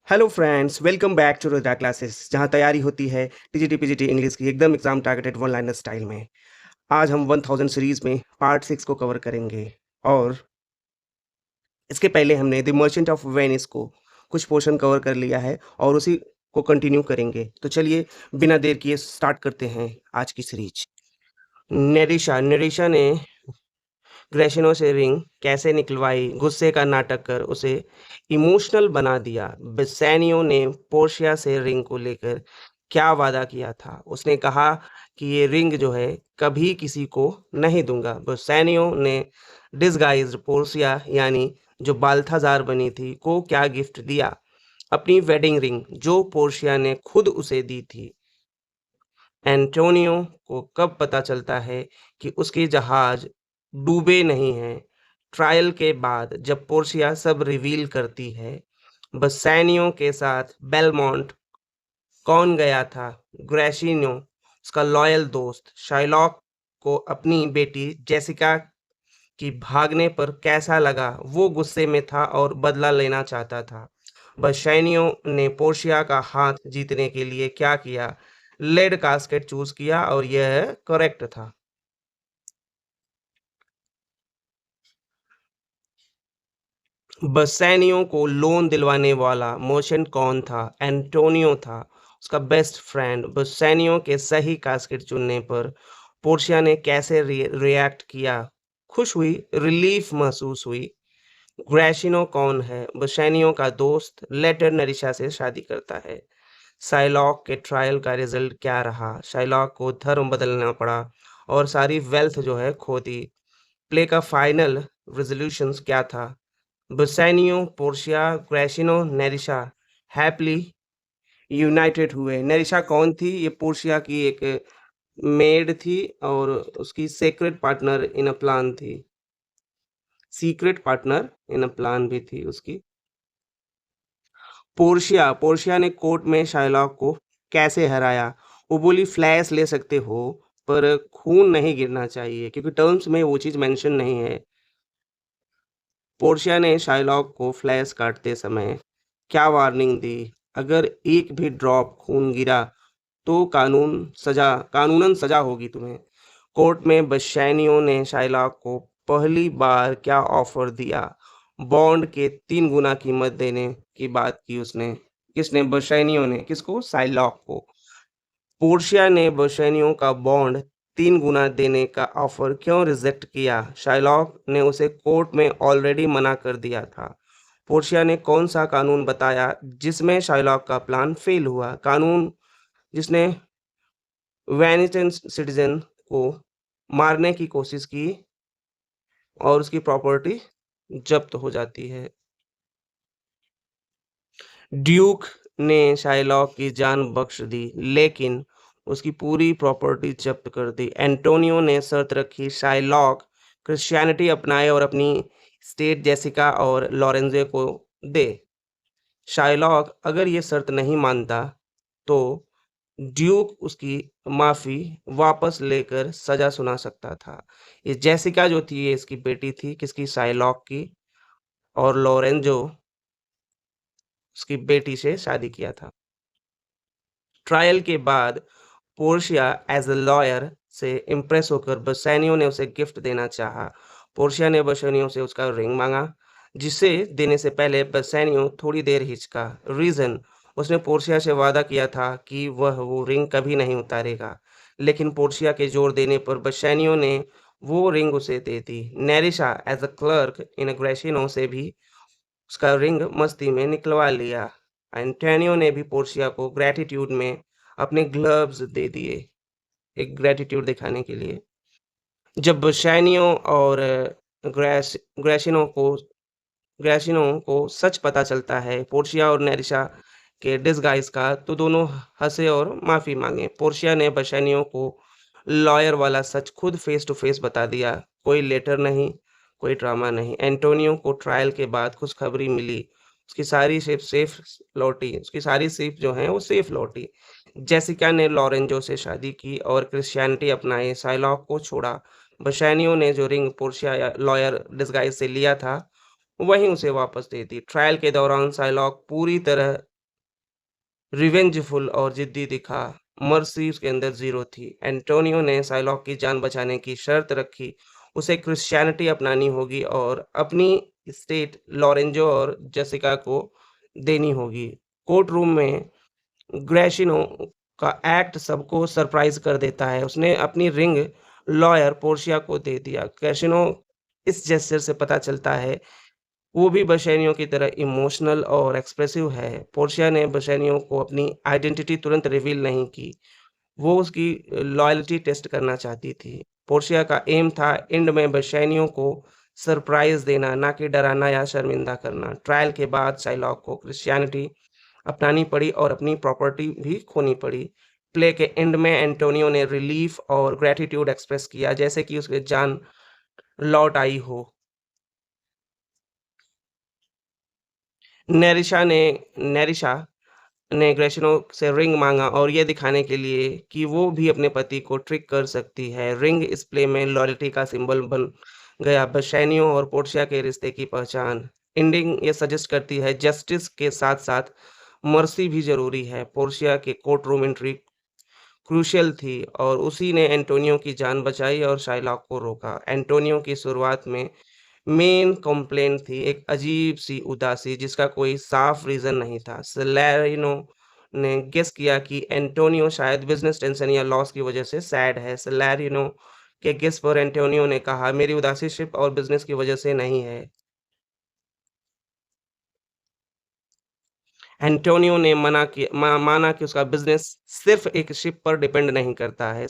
Hello friends, welcome back to Rudra classes जहां तैयारी होती है टीजीटी पीजीटी इंग्लिश की एकदम exam targeted one liner style में। आज हम 1000 सीरीज में पार्ट 6 को कवर करेंगे और इसके पहले हमने द मर्चेंट ऑफ वेनिस को कुछ पोर्शन कवर कर लिया है और उसी को कंटिन्यू करेंगे। तो चलिए बिना देर किए स्टार्ट करते हैं आज की सीरीज। नेरिशा नेरिशा ने ग्रेशिनो से रिंग कैसे निकलवाई, गुस्से का नाटक कर उसे इमोशनल बना दिया। बेसानियो ने पोर्शिया से रिंग को लेकर क्या वादा किया था? उसने कहा कि ये रिंग जो है कभी किसी को नहीं दूंगा। बेसानियो ने डिसगाइज्ड पोर्शिया यानी जो बाल्थाजार बनी थी को क्या गिफ्ट दिया? अपनी वेडिंग रिंग जो पोर्शिया ने खुद उसे दी थी। एंटोनियो को कब पता चलता है कि उसके जहाज डूबे नहीं हैं? ट्रायल के बाद जब पोर्शिया सब रिवील करती है। बसानियो के साथ बेलमोंट कौन गया था? ग्रेशिनो, उसका लॉयल दोस्त। शाइलॉक को अपनी बेटी जेसिका की भागने पर कैसा लगा? वो गुस्से में था और बदला लेना चाहता था। बसानियो ने पोर्शिया का हाथ जीतने के लिए क्या किया? लेड कास्केट चूज किया और यह करेक्ट था। बसानियो को लोन दिलवाने वाला मर्चेंट कौन था? एंटोनियो था, उसका बेस्ट फ्रेंड। बसानियो के सही कास्केट चुनने पर पोर्शिया ने कैसे रिएक्ट किया? खुश हुई, रिलीफ महसूस हुई। ग्रेशिनो कौन है? बसानियो का दोस्त, लेटर नरिशा से शादी करता है। शाइलॉक के ट्रायल का रिजल्ट क्या रहा? शाइलॉक को धर्म बदलना पड़ा और सारी वेल्थ जो है खो दी। प्ले का फाइनल रेजोल्यूशंस क्या था? बसानियो, पोर्शिया, ग्रेशिनो, नेरिशा हैप्पीली यूनाइटेड हुए। नेरिशा कौन थी? ये पोर्शिया की एक मेड थी और उसकी secret partner in a plan थी। Secret partner in a plan भी थी उसकी। पोर्शिया पोर्शिया ने कोर्ट में शाइलॉक को कैसे हराया? वो बोली फ्लैश ले सकते हो पर खून नहीं गिरना चाहिए, क्योंकि टर्म्स में वो चीज़ मेंशन नहीं है। पोर्शिया ने शाइलॉक को फ्लैश काटते समय क्या वार्निंग दी? अगर एक भी ड्रॉप खून गिरा तो कानूनन सजा होगी तुम्हें। कोर्ट में बशानियों ने शाइलॉक को पहली बार क्या ऑफर दिया? बॉन्ड के 3 गुना कीमत देने की बात की उसने। किसने? बशानियों ने। किसको? शाइलॉक को। पोर्शिया ने बशानियों का बॉन्ड 3 गुना देने का ऑफर क्यों रिजेक्ट किया? शाइलॉक ने उसे कोर्ट में ऑलरेडी मना कर दिया था। पोर्शिया ने कौन सा कानून बताया जिसमें शाइलॉक का प्लान फेल हुआ? कानून जिसने वेनेटियन सिटीजन को मारने की कोशिश की और उसकी प्रॉपर्टी जब्त हो जाती है। ड्यूक ने शाइलॉक की जान बख्श दी लेकिन उसकी पूरी प्रॉपर्टी जब्त कर दी। एंटोनियो ने शर्त रखी शाइलॉक क्रिश्चियनिटी अपनाए और अपनी स्टेट जेसिका और लॉरेंजे को दे। शाइलॉक अगर ये शर्त नहीं मानता तो ड्यूक उसकी माफी वापस लेकर सजा सुना सकता था। ये जेसिका जो थी ये इसकी बेटी थी, किसकी? शाइलॉक की। और लोरेंजो उसकी बेटी से शादी किया था। ट्रायल के बाद पोर्शिया एज अ लॉयर से इम्प्रेस होकर बसानियो ने उसे गिफ्ट देना चाहा। पोर्शिया ने बसानियो से उसका रिंग मांगा, जिसे देने से पहले बसानियो थोड़ी देर हिचका। रीजन? उसने पोर्शिया से वादा किया था कि वह वो रिंग कभी नहीं उतारेगा, लेकिन पोर्शिया के जोर देने पर बसानियो ने वो रिंग उसे दे दी। नेरिशा as a clerk in Gratiano से भी उसका रिंग मस्ती में निकलवा लिया। एंटोनियो ने भी पोर्शिया को ग्रैटिट्यूड में अपने ग्लव्स दे दिए, एक ग्रैटिट्यूड दिखाने के लिए। जब बसानियो और ग्रेस ग्रेसिनो को सच पता चलता है पोर्शिया और नेरिशा के डिसगाइज का, तो दोनों हंसे और माफी मांगे। पोर्शिया ने बसानियो को लॉयर वाला सच खुद फेस टू फेस बता दिया। कोई लेटर नहीं, कोई ड्रामा नहीं। एंटोनियो को ट्रायल के बाद खुशखबरी मिली, उसकी सारी शिप सेफ लौटी। उसकी सारी शिप जो है वो सेफ लौटी। जेसिका ने लॉरेंजो से शादी की और क्रिश्चियनिटी अपनाई। साइलॉक को छोड़ा। बसानियो ने जो रिंग पोर्शिया या लॉयर डिसगाइज से लिया था वहीं उसे वापस दे दी। ट्रायल के दौरान शाइलॉक पूरी तरह रिवेंजफुल और ज़िद्दी दिखा। मर्सी उसके अंदर ज़ीरो थी। एंटोनियो ने शाइलॉक की जान बचाने की शर्त रखी। उसे क्रिश्चियनिटी अपनानी होगी और अपनी एस्टेट लॉरेंजो और जेसिका को देनी होगी। कोर्ट रूम में ग्रैशिनो का एक्ट सबको सरप्राइज़ कर देता है। उसने अपनी रिंग लॉयर पोर्शिया को दे दिया। ग्रैशिनो इस जेस्चर से पता चलता है वो भी बशैनियों की तरह इमोशनल और एक्सप्रेसिव है। पोर्शिया ने बशैनियों को अपनी आइडेंटिटी तुरंत रिवील नहीं की। वो उसकी लॉयल्टी टेस्ट करना चाहती थी। पोर्शिया का एम था एंड में बशैनियों को सरप्राइज़ देना, ना कि डराना या शर्मिंदा करना। ट्रायल के बाद शाइलॉक को क्रिश्चियनिटी अपनानी पड़ी और अपनी प्रॉपर्टी भी खोनी पड़ी। प्ले के एंड में एंटोनियो ने रिलीफ और ग्रैटिट्यूड एक्सप्रेस किया जैसे कि उसकी जान लौट आई हो। नेरिशा ने नेरिशा ने ग्रेशनो से रिंग माँगा और ये दिखाने के लिए कि वो भी अपने पति को ट्रिक कर सकती है। रिंग इस प्ले में लॉयल्टी का सिंबल बन गया, बशैनियों और पोर्शिया के रिश्ते की पहचान। एंडिंग ये सजेस्ट करती है जस्टिस के साथ-साथ मर्सी भी ज़रूरी है। पोर्शिया के कोर्ट रूम एंट्री क्रूशियल थी और उसी ने एंटोनियो की जान बचाई और शाइलॉक को रोका। एंटोनियो की शुरुआत में मेन कंप्लेंट थी एक अजीब-सी उदासी जिसका कोई साफ रीज़न नहीं था। सलैरिनो ने गेस किया कि एंटोनियो शायद बिज़नेस टेंशन या लॉस की वज़ह से सैड है। सलैरिनो के गेस पर एंटोनियो ने कहा, "मेरी उदासी शिप और बिज़नेस की वज़ह से नहीं है।" एंटोनियो ने माना कि उसका बिज़नेस सिर्फ़ एक शिप पर डिपेंड नहीं करता है।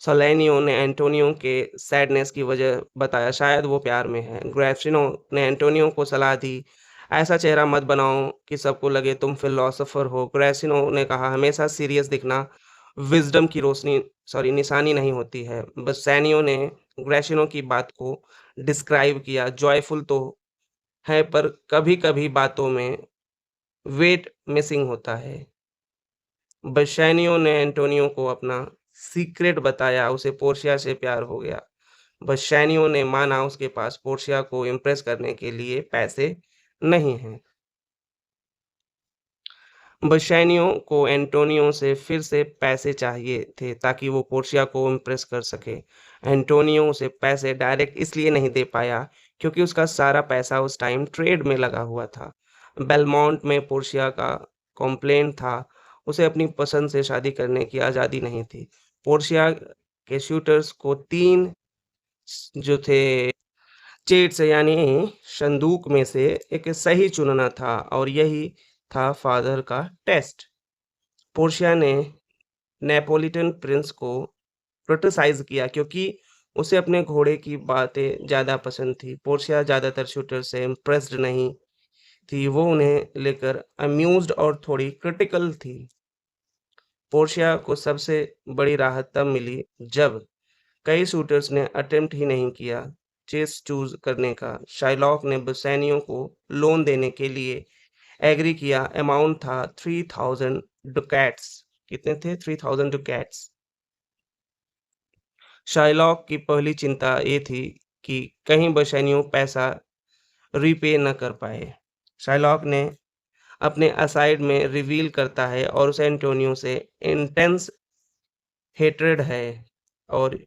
सोलेनियो ने एंटोनियो के सैडनेस की वजह बताया, शायद वो प्यार में है। ग्रैफिनो ने एंटोनियो को सलाह दी, ऐसा चेहरा मत बनाओ कि सबको लगे तुम फिलोसोफर हो। ग्रैसिनो ने कहा, हमेशा सीरियस दिखना विज़डम की निशानी नहीं होती है। बस्सैनियो ने ग्रैसिनो की बात को डिस्क्राइब किया, जॉयफुल तो है पर कभी-कभी बातों में वेट मिसिंग होता है। बस्सैनियो ने एंटोनियो को अपना सीक्रेट बताया, उसे पोर्शिया से प्यार हो गया। बस्सैनियो ने माना उसके पास पोर्शिया को इम्प्रेस करने के लिए पैसे नहीं हैं। बस्सैनियो को एंटोनियो से फिर से पैसे चाहिए थे ताकि वो पोर्शिया को इम्प्रेस कर सके। एंटोनियो उसे पैसे डायरेक्ट इसलिए नहीं दे पाया क्योंकि उसका सारा पैसा उस टाइम ट्रेड में लगा हुआ था। बेलमोंट में पोर्शिया का कंप्लेंट था, उसे अपनी पसंद से शादी करने की आज़ादी नहीं थी। पोर्शिया के शूटर्स को 3 जो थे चेट्स यानी संदूक में से एक सही चुनना था और यही था फादर का टेस्ट। पोर्शिया ने नेपोलिटन प्रिंस को क्रिटिसाइज़ किया क्योंकि उसे अपने घोड़े की बातें ज़्यादा पसंद थी। पोर्शिया ज़्यादातर शूटर से इम्प्रेस्ड नहीं थी, वो उन्हें लेकर अम्यूज़्ड और थोड़ी क्रिटिकल थी। पोर्शिया को सबसे बड़ी राहत तब मिली जब कई शूटर्स ने अटेम्प्ट ही नहीं किया चेस चूज़ करने का। शाइलॉक ने बस्सैनियो को लोन देने के लिए एग्री किया, अमाउंट था 3000 डुकैट्स। कितने थे? 3000 डुकैट्स। शाइलॉक की पहली चिंता ये थी कि कहीं बस्सैनियो पैसा रीपे न कर पाए। शाइलॉक ने अपने असाइड में रिवील करता है और उसे एंटोनियो से इंटेंस हेट्रेड है और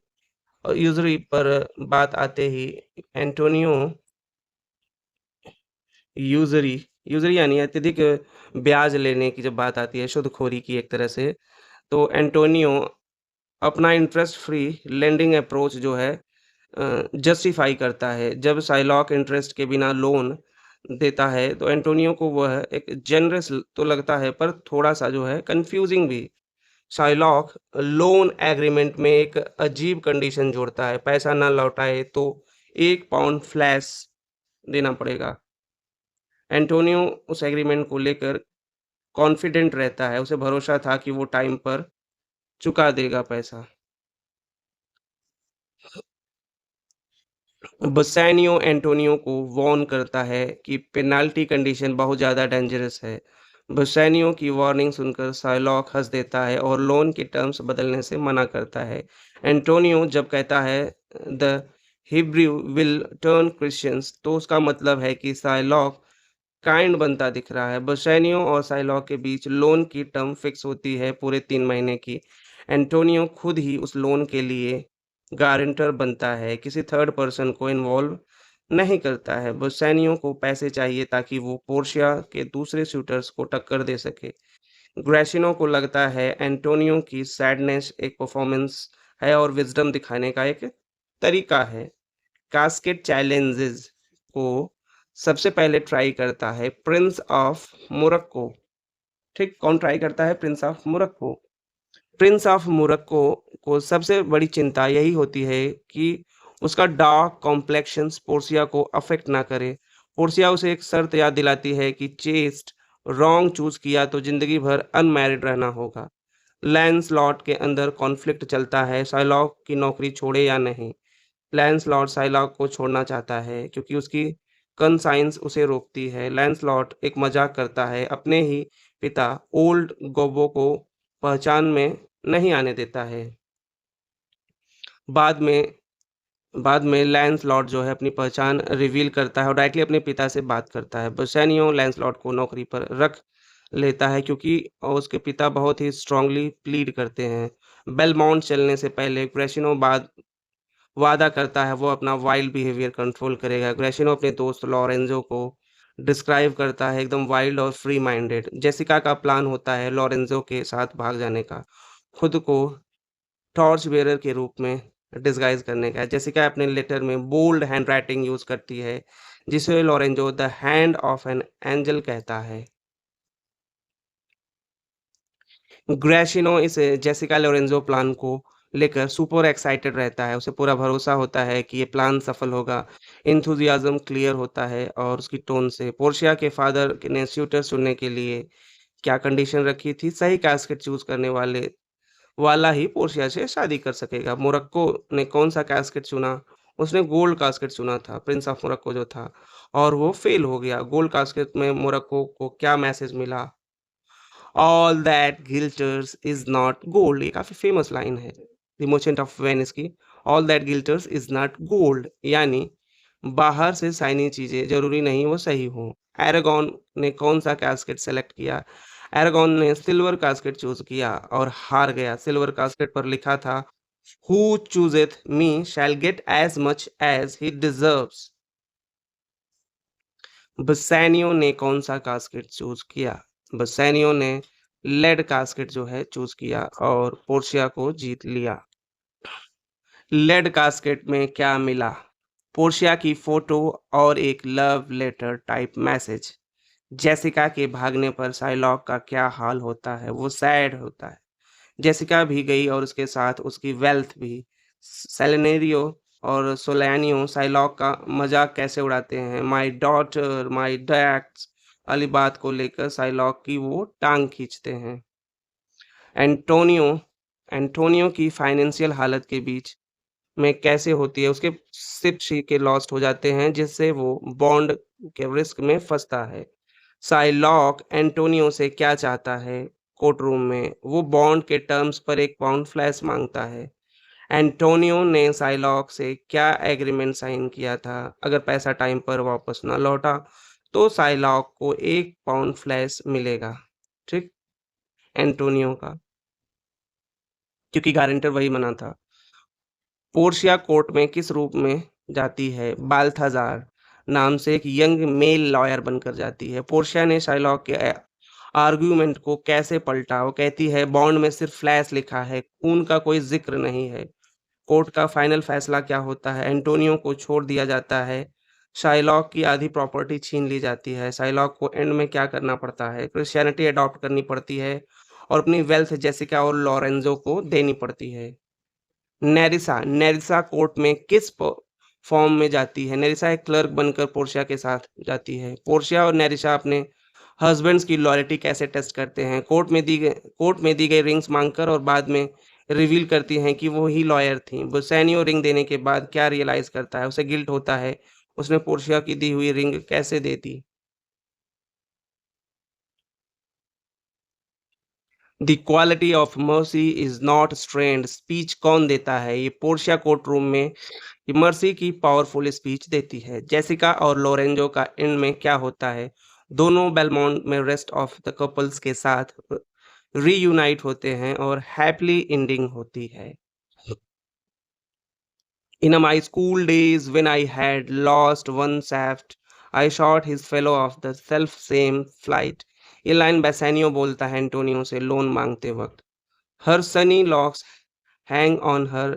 यूज़ुरी पर बात आते ही एंटोनियो यूज़ुरी यूज़ुरी यानी अत्यधिक ब्याज लेने की जब बात आती है, सुदखोरी की एक तरह से, तो एंटोनियो अपना इंटरेस्ट फ्री लेंडिंग अप्रोच जो है जस्टिफ़ाई करता है। जब शाइलॉक इंटरेस्ट के बिना लोन देता है, तो एंटोनियो को वह एक जेनरस तो लगता है, पर थोड़ा-सा जो है कन्फ्यूज़िंग भी। शाइलॉक लोन एग्रीमेंट में एक अजीब कंडीशन जोड़ता है, पैसा ना लौटाए तो 1 पाउंड फ्लैश देना पड़ेगा। एंटोनियो उस एग्रीमेंट को लेकर कॉन्फिडेंट रहता है, उसे भरोसा था कि वो टाइम पर चुका देगा पैसा। बस्सैनियो एंटोनियो को वार्न करता है कि पेनाल्टी कंडीशन बहुत ज़्यादा डेंजरस है। बस्सैनियो की वार्निंग सुनकर शाइलॉक हँस देता है और लोन के टर्म्स बदलने से मना करता है। एंटोनियो जब कहता है the Hebrew will turn Christians तो उसका मतलब है कि शाइलॉक काइंड बनता दिख रहा है। बर्सानियो और साइलॉक के बीच लोन की टर्म फिक्स होती है पूरे 3 महीने की। एंटोनियो खुद ही उस लोन के लिए गारंटर बनता है, किसी थर्ड पर्सन को इन्वॉल्व नहीं करता है। बर्सानियो को पैसे चाहिए ताकि वो पोर्शिया के दूसरे शूटर्स को टक्कर दे सके। ग्रेसिनो को लगता है एंटोनियो की सैडनेस एक परफॉर्मेंस है और विज़डम दिखाने का एक तरीका है। कास्केड चैलेंजेस को सबसे पहले ट्राई करता है प्रिंस ऑफ मोरक्को। ठीक, कौन ट्राई करता है? Prince of Morocco. Prince of Morocco को सबसे बड़ी चिंता यही होती है कि उसका डार्क कॉम्प्लेक्शंस पोर्सिया को अफेक्ट ना करे। पोर्सिया उसे एक शर्त याद दिलाती है कि चेस्ट रॉन्ग चूज किया तो जिंदगी भर अनमैरिड रहना होगा। लैंसलॉट के अंदर कॉन्फ्लिक्ट चलता है, शाइलॉक की नौकरी छोड़े या नहीं। लैंसलॉट शाइलॉक को छोड़ना चाहता है क्योंकि उसकी कंसाइंस उसे रोकती है। लैंसलॉट एक मजाक करता है, अपने ही पिता ओल्ड गोबो को पहचान में नहीं आने देता है। बाद में बाद में लैंसलॉट जो है अपनी पहचान रिवील करता है और डायरेक्टली अपने पिता से बात करता है। बर्सानियो लैंसलॉट को नौकरी पर रख लेता है क्योंकि उसके पिता बहुत ही स्ट्रांगली प्लीड करते हैं। बेलमोंट चलने से पहले ग्रेसिनो वादा करता है वो अपना वाइल्ड बिहेवियर कंट्रोल करेगा। ग्रेसिनो अपने दोस्त लॉरेंजो को डिस्क्राइब करता है एकदम वाइल्ड और फ्री माइंडेड। जेसिका का प्लान होता है लॉरेंजो के साथ भाग जाने का, खुद को टॉर्च बेयरर के रूप में डिस्गाइज करने का। जेसिका अपने लेटर में बोल्ड हैंडराइटिंग यूज करती है जिसे Lorenzo the hand of an angel कहता है। ग्रेशिनो इस जेसिका लोरेंज़ो प्लान को लेकर सुपर एक्साइटेड रहता है, उसे पूरा भरोसा होता है कि ये प्लान सफल होगा। एंथुसियाज़्म क्लियर होता है और उसकी टोन से। पोर्शिया के फादर ने सूटर चुनने के लिए क्या कंडीशन रखी थी? सही कैस्केट चूज़ करने वाला ही पोर्शिया से शादी कर सकेगा। मोरक्को ने कौन-सा कैस्केट चुना? उसने गोल्ड कास्केट चुना था, प्रिंस ऑफ मोरक्को जो था, और वो फेल हो गया। गोल्ड कास्केट में मोरक्को को क्या मैसेज मिला? All that glitters is not gold. ये काफी फेमस लाइन है द मर्चेंट ऑफ वेनिस की। All that glitters is not gold, यानी बाहर से शाइनी चीजें जरूरी नहीं वो सही हो। एरागॉन ने कौन सा कैस्केट सेलेक्ट किया? एरागॉन ने सिल्वर कास्केट चूज किया और हार गया। सिल्वर कास्केट पर लिखा था who chooseth me shall get as much as he deserves. Bassanio ने कौन-सा कास्केट चूज़ किया? बसैनियो ने लेड कास्केट जो है चूज़ किया और पोर्शिया को जीत लिया। लेड कास्केट में क्या मिला? पोर्शिया की फोटो और एक love letter type message. Jessica के भागने पर शाइलॉक का क्या हाल होता है? वो सैड होता है। जेसिका भी गई और उसके साथ उसकी वेल्थ भी। सेलेनेरियो और सोलैनियो साइलॉक का मजाक कैसे उड़ाते हैं? माय डॉटर, माय डैट्स वाली बात को लेकर साइलॉक की वो टांग खींचते हैं। एंटोनियो एंटोनियो की फाइनेंशियल हालत के बीच में कैसे होती है? उसके शिप के लॉस्ट हो जाते हैं जिससे वो बॉन्ड के रिस्क में फंसता है। साइलॉक एंटोनियो से क्या चाहता है? कोर्ट रूम में वो बॉन्ड के टर्म्स पर 1 पाउंड फ्लैश मांगता है। एंटोनियो ने साइलॉक से क्या एग्रीमेंट साइन किया था? अगर पैसा टाइम पर वापस ना लौटा तो साइलॉक को 1 पाउंड फ्लैश मिलेगा। ठीक, एंटोनियो का, क्योंकि गारंटर वही बना था। पोर्शिया कोर्ट में किस रूप में जाती है? बाल्थाज़ार नाम से एक यंग मेल लॉयर बनकर जाती है। पोर्शिया ने शाइलॉक के आर्गुमेंट को कैसे पलटा? वो कहती है बॉन्ड में सिर्फ फ्लैश लिखा है, खून का कोई ज़िक्र नहीं है। कोर्ट का फाइनल फैसला क्या होता है? एंटोनियो को छोड़ दिया जाता है। शाइलॉक की आधी प्रॉपर्टी छीन ली जाती है। शाइलॉक को एंड में क्या करना पड़ता है? क्रिश्चियनिटी अडॉप्ट करनी पड़ती है और अपनी वेल्थ जेसिका और लॉरेंजो को देनी पड़ती है। नेरिसा कोर्ट में किस फॉर्म में जाती है? नेरिसा एक क्लर्क बनकर पोर्शिया के साथ जाती है। पोर्शिया और नेरिसा अपने हस्बैंड्स की लॉयल्टी कैसे टेस्ट करते हैं? कोर्ट में दी गई रिंग्स मांगकर और बाद में रिवील करती हैं कि वो ही लॉयर थी। बुसैनियो रिंग देने के बाद क्या रियलाइज करता है? उसे गिल्ट होता है, उसने पोर्शिया की दी हुई रिंग कैसे दे दी? The quality of mercy is not strained speech कौन देता है? ये पोर्शिया कोर्ट रूम में मर्सी की पावरफुल स्पीच देती है। जेसिका और लोरेंजो का एंड में क्या होता है? दोनों बेलमोंट में रेस्ट ऑफ द कपल्स के साथ रीयूनाइट होते हैं और हैप्पीली एंडिंग होती है। In my school days, when I had lost one shaft, I shot his fellow of the self same flight. ये लाइन बेसानियो बोलता है एंटोनियो से लोन मांगते वक्त। Her sunny locks hang on her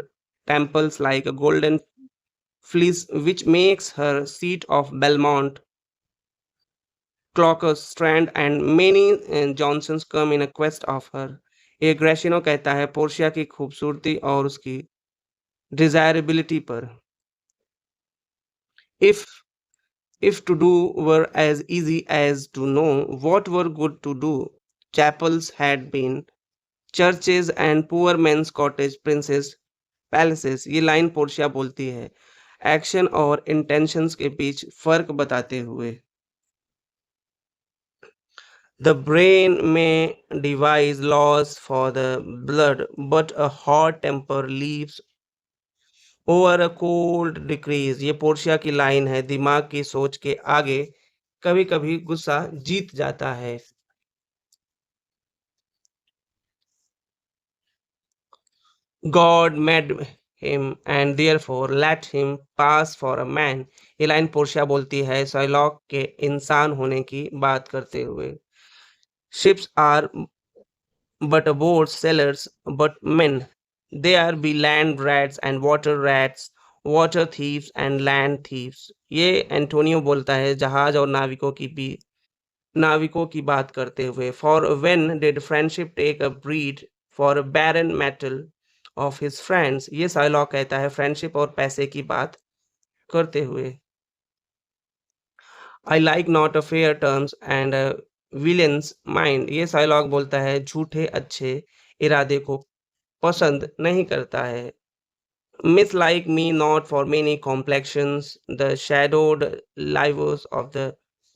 temples like a golden fleece, which makes her seat of Belmont, Clocker, Strand, and many Johnsons come in a quest of her. ये Gratiano कहता है Portia की खूबसूरती और उसकी desirability पर। If If to do were as easy as to know what were good to do, chapels had been, churches and poor men's cottage princes palaces। ये line Portia बोलती है एक्शन और इंटेंशंस के बीच फर्क बताते हुए। The brain may devise laws for the blood, but a hot temper leaves over a cold decrease. ये Portia की लाइन है दिमाग की सोच के आगे कभी कभी गुस्सा जीत जाता है। God made him and therefore let him pass for a man. ये लाइन पोर्शिया बोलती है शाइलॉक के इंसान होने की बात करते हुए। Ships are but aboard sailors, but men. There be land rats and water thieves and land thieves। ये एंटोनियो बोलता है जहाज और नाविकों की बात करते हुए। For when did friendship take a breed for a barren metal of his friends। ये साइलॉक कहता है फ्रेंडशिप और पैसे की बात करते हुए। I like not a fair terms and a villain's mind। ये साइलॉग बोलता है झूठे अच्छे इरादे को पसंद नहीं करता है। Miss like me not for many complexions, the shadowed livers of the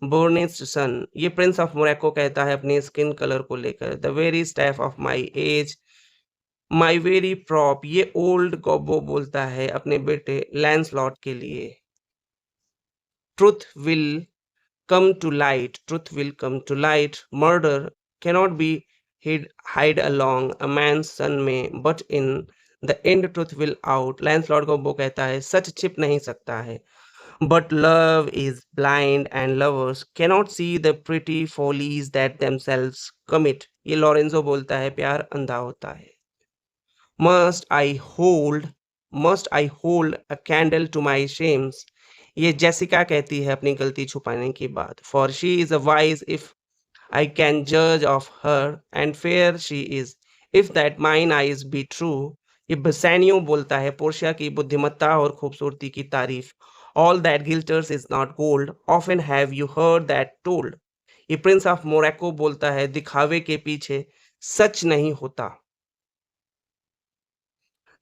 burnished sun। ये प्रिंस ऑफ मोरक्को कहता है अपनी स्किन कलर को लेकर। The very staff of my age, my very prop। ये ओल्ड गॉबो बोलता है अपने बेटे लैंसलॉट के लिए। Truth will come to light, truth will come to light, murder cannot be hide along a man's son may, but in the end truth will out। Lancelot को वो कहता है सच छिप नहीं सकता है। But love is blind and lovers cannot see the pretty follies that themselves commit। ये Lorenzo बोलता है प्यार अंधा होता है। Must I hold, must I hold a candle to my shames। ये जेसिका कहती है अपनी गलती छुपाने की बात। For she is a wise if I can judge of her, and fair she is if that mine eyes be true। ये बसैनियो बोलता है पोर्शिया की बुद्धिमत्ता और खूबसूरती की तारीफ। All that glitters is not gold, often have you heard that told। ये प्रिंस ऑफ मोरक्को बोलता है दिखावे के पीछे सच नहीं होता।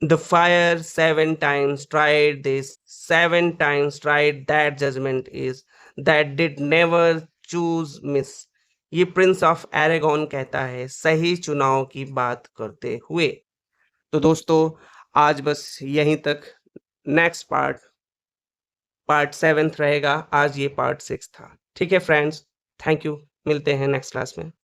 The fire 7 times tried this, 7 times tried that judgment is, that did never choose miss। ये प्रिंस ऑफ एरेगॉन कहता है सही चुनाव की बात करते हुए। तो दोस्तों आज बस यहीं तक। नेक्स्ट पार्ट 7 रहेगा। आज ये पार्ट 6 था। ठीक है फ्रेंड्स, थैंक यू। मिलते हैं नेक्स्ट क्लास में।